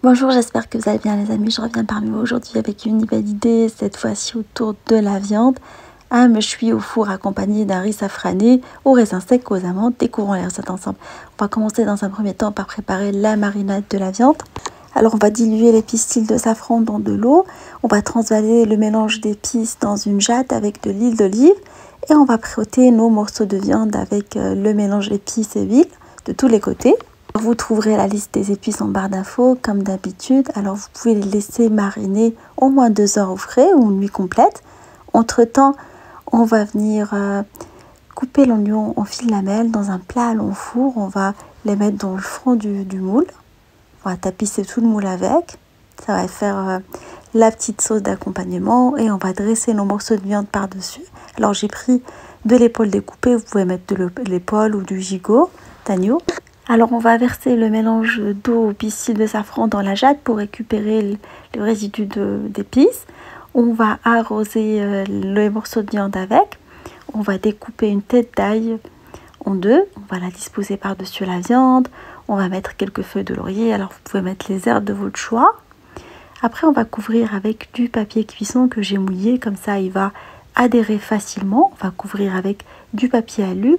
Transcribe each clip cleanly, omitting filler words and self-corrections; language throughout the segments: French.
Bonjour, j'espère que vous allez bien les amis. Je reviens parmi vous aujourd'hui avec une nouvelle idée, cette fois-ci autour de la viande. Un méchoui au four accompagné d'un riz safrané aux raisins secs, aux amandes. Découvrons les recettes ensemble. On va commencer dans un premier temps par préparer la marinade de la viande. Alors on va diluer les pistils de safran dans de l'eau. On va transvaser le mélange d'épices dans une jatte avec de l'huile d'olive. Et on va frotter nos morceaux de viande avec le mélange épices et huile de tous les côtés. Vous trouverez la liste des épices en barre d'infos comme d'habitude. Alors vous pouvez les laisser mariner au moins 2 heures au frais ou une nuit complète. Entre temps, on va venir couper l'oignon en fines lamelles dans un plat à long four. On va les mettre dans le fond du moule. On va tapisser tout le moule avec. Ça va faire la petite sauce d'accompagnement et on va dresser nos morceaux de viande par-dessus. Alors j'ai pris de l'épaule découpée. Vous pouvez mettre de l'épaule ou du gigot d'agneau. Alors on va verser le mélange d'eau au pistil de safran dans la jatte pour récupérer le résidu d'épices. On va arroser les morceaux de viande avec. On va découper une tête d'ail en deux. On va la disposer par-dessus la viande. On va mettre quelques feuilles de laurier. Alors vous pouvez mettre les herbes de votre choix. Après on va couvrir avec du papier cuisson que j'ai mouillé. Comme ça il va adhérer facilement. On va couvrir avec du papier alu.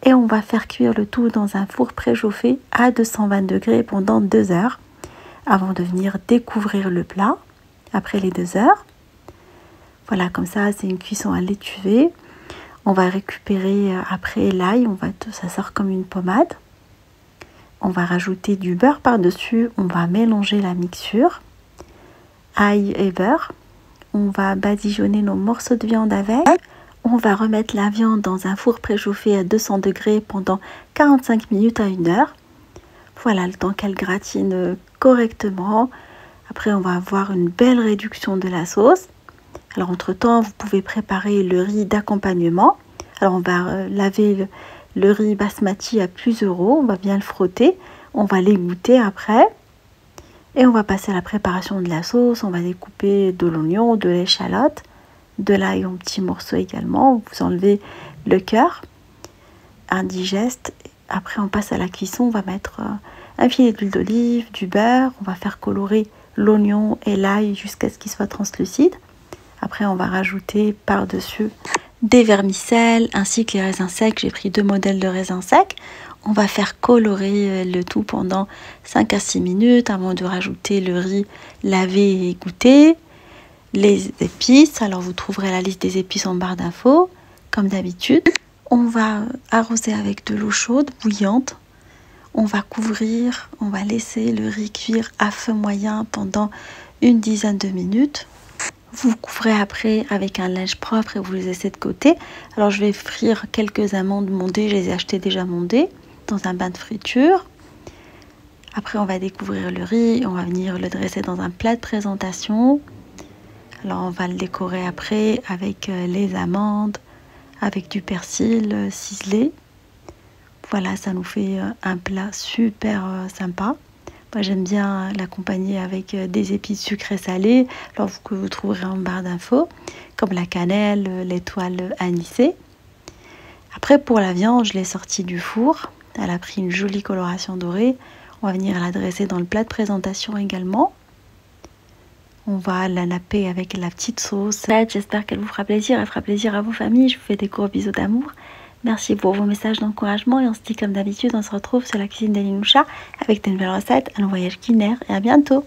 Et on va faire cuire le tout dans un four préchauffé à 220 degrés pendant 2 heures avant de venir découvrir le plat après les 2 heures. Voilà, comme ça, c'est une cuisson à l'étuvée. On va récupérer après l'ail, ça sort comme une pommade. On va rajouter du beurre par-dessus. On va mélanger la mixture, ail et beurre. On va badigeonner nos morceaux de viande avec. On va remettre la viande dans un four préchauffé à 200 degrés pendant 45 minutes à 1 heure. Voilà, le temps qu'elle gratine correctement. Après, on va avoir une belle réduction de la sauce. Alors, entre-temps, vous pouvez préparer le riz d'accompagnement. Alors, on va laver le riz basmati à plusieurs eaux. On va bien le frotter. On va l'égoutter après. Et on va passer à la préparation de la sauce. On va découper de l'oignon, de l'échalote, de l'ail en petits morceaux également. Vous enlevez le cœur indigeste. Après on passe à la cuisson. On va mettre un filet d'huile d'olive, du beurre. On va faire colorer l'oignon et l'ail jusqu'à ce qu'il soit translucide. Après on va rajouter par-dessus des vermicelles ainsi que les raisins secs. J'ai pris 2 modèles de raisins secs. On va faire colorer le tout pendant 5 à 6 minutes avant de rajouter le riz lavé et égoutté. Les épices, alors vous trouverez la liste des épices en barre d'infos comme d'habitude. On va arroser avec de l'eau chaude bouillante. On va couvrir, on va laisser le riz cuire à feu moyen pendant une dizaine de minutes. Vous couvrez après avec un linge propre et vous les laissez de côté. Alors je vais frire quelques amandes mondées, je les ai achetées déjà mondées dans un bain de friture. Après on va découvrir le riz, on va venir le dresser dans un plat de présentation. Alors on va le décorer après avec les amandes, avec du persil ciselé. Voilà, ça nous fait un plat super sympa. Moi j'aime bien l'accompagner avec des épices sucrées salées, alors que vous trouverez en barre d'infos, comme la cannelle, l'étoile anisée. Après pour la viande, je l'ai sortie du four. Elle a pris une jolie coloration dorée. On va venir la dresser dans le plat de présentation également. On va la napper avec la petite sauce. J'espère qu'elle vous fera plaisir. Elle fera plaisir à vos familles. Je vous fais des gros bisous d'amour. Merci pour vos messages d'encouragement. Et on se dit comme d'habitude, on se retrouve sur la cuisine d'Elinoucha avec de nouvelles recettes, un voyage culinaire. Et à bientôt.